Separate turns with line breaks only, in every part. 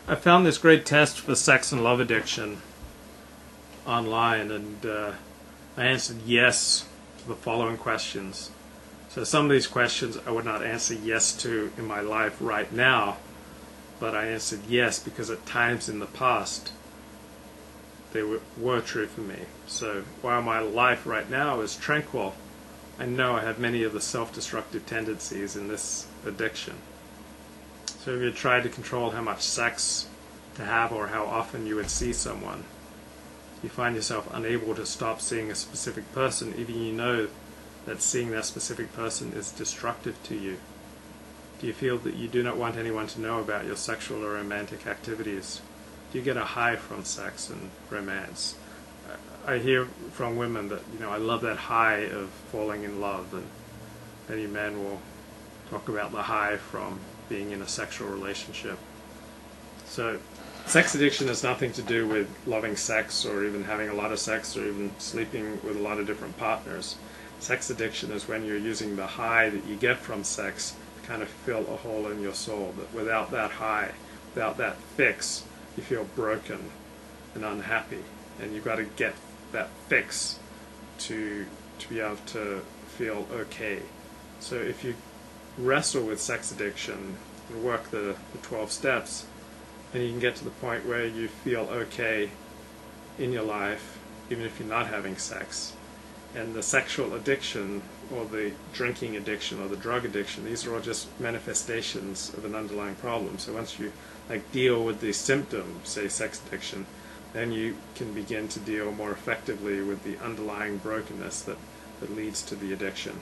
I found this great test for sex and love addiction online, and I answered yes to the following questions. So some of these questions I would not answer yes to in my life right now, but I answered yes because at times in the past they were true for me. So while my life right now is tranquil, I know I have many of the self-destructive tendencies in this addiction. So if you tried to control how much sex to have or how often you would see someone, you find yourself unable to stop seeing a specific person, even you know that seeing that specific person is destructive to you. Do you feel that you do not want anyone to know about your sexual or romantic activities? Do you get a high from sex and romance? I hear from women that, I love that high of falling in love, and many men will talk about the high from being in a sexual relationship. So sex addiction has nothing to do with loving sex or even having a lot of sex or even sleeping with a lot of different partners. Sex addiction is when you're using the high that you get from sex to kind of fill a hole in your soul. But without that high, without that fix, you feel broken and unhappy. And you've got to get that fix to be able to feel okay. So if you wrestle with sex addiction and work the 12 steps, and you can get to the point where you feel okay in your life, even if you're not having sex. And the sexual addiction, or the drinking addiction, or the drug addiction, these are all just manifestations of an underlying problem. So once you deal with the symptom, say sex addiction, then you can begin to deal more effectively with the underlying brokenness that leads to the addiction.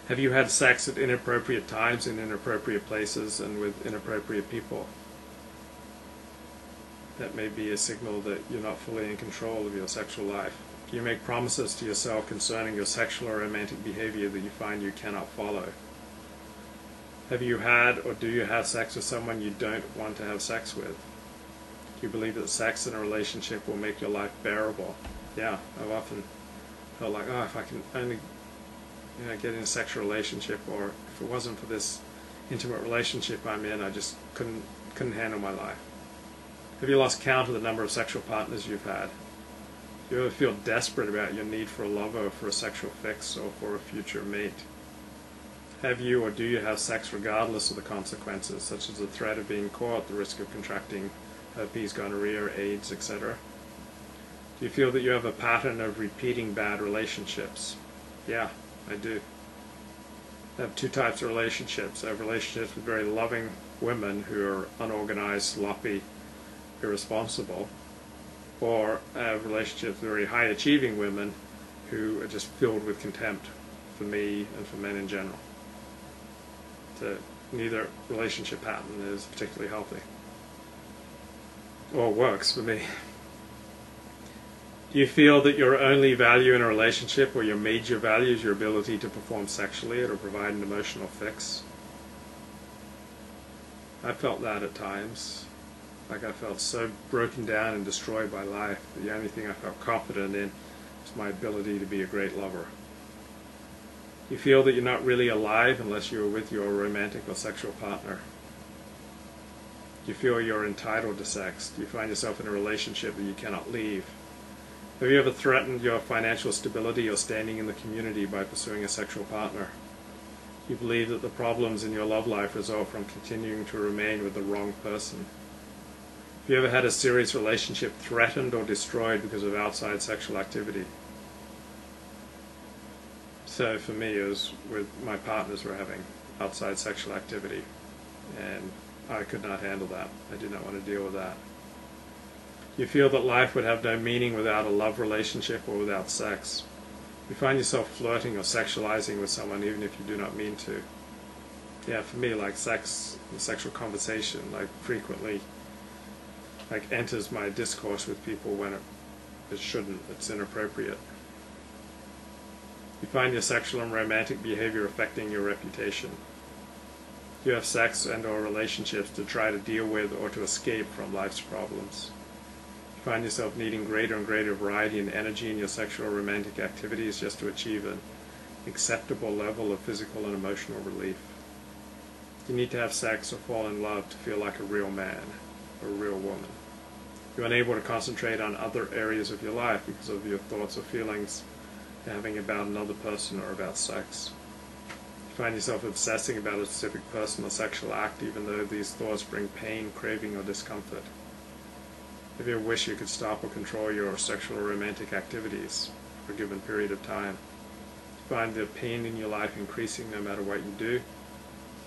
Have you had sex at inappropriate times, in inappropriate places, and with inappropriate people? That may be a signal that you're not fully in control of your sexual life. Do you make promises to yourself concerning your sexual or romantic behavior that you find you cannot follow? Have you had or do you have sex with someone you don't want to have sex with? Do you believe that sex in a relationship will make your life bearable? Yeah, I've often felt like, if I can only get in a sexual relationship, or if it wasn't for this intimate relationship I'm in, I just couldn't handle my life. Have you lost count of the number of sexual partners you've had? Do you ever feel desperate about your need for a lover, or for a sexual fix, or for a future mate? Have you or do you have sex regardless of the consequences, such as the threat of being caught, the risk of contracting herpes, gonorrhea, AIDS, etc.? Do you feel that you have a pattern of repeating bad relationships? Yeah, I do. I have two types of relationships. I have relationships with very loving women who are unorganized, sloppy, irresponsible, or I have relationships with very high achieving women who are just filled with contempt for me and for men in general. So neither relationship pattern is particularly healthy, or works for me. Do you feel that your only value in a relationship, or your major value, is your ability to perform sexually or provide an emotional fix? I felt that at times. Like I felt so broken down and destroyed by life that the only thing I felt confident in was my ability to be a great lover. Do you feel that you're not really alive unless you're with your romantic or sexual partner? Do you feel you're entitled to sex? Do you find yourself in a relationship that you cannot leave? Have you ever threatened your financial stability or standing in the community by pursuing a sexual partner? Do you believe that the problems in your love life result from continuing to remain with the wrong person? Have you ever had a serious relationship threatened or destroyed because of outside sexual activity? So for me, it was with my partners were having outside sexual activity, and I could not handle that. I did not want to deal with that. Do you feel that life would have no meaning without a love relationship or without sex? Do you find yourself flirting or sexualizing with someone even if you do not mean to? Yeah, for me, sex, the sexual conversation, frequently enters my discourse with people when it shouldn't. It's inappropriate. You find your sexual and romantic behavior affecting your reputation. You have sex and or relationships to try to deal with or to escape from life's problems. You find yourself needing greater and greater variety and energy in your sexual or romantic activities just to achieve an acceptable level of physical and emotional relief. Do You need to have sex or fall in love to feel like a real man or a real woman. You're unable to concentrate on other areas of your life because of your thoughts or feelings you're having about another person or about sex. You find yourself obsessing about a specific person or sexual act even though these thoughts bring pain, craving, or discomfort. If you wish you could stop or control your sexual or romantic activities for a given period of time. You find the pain in your life increasing no matter what you do.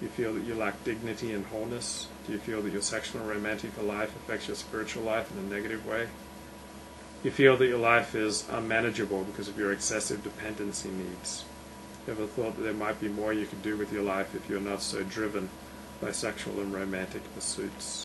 Do you feel that you lack dignity and wholeness? Do you feel that your sexual and romantic life affects your spiritual life in a negative way? You feel that your life is unmanageable because of your excessive dependency needs. You ever thought that there might be more you could do with your life if you're not so driven by sexual and romantic pursuits?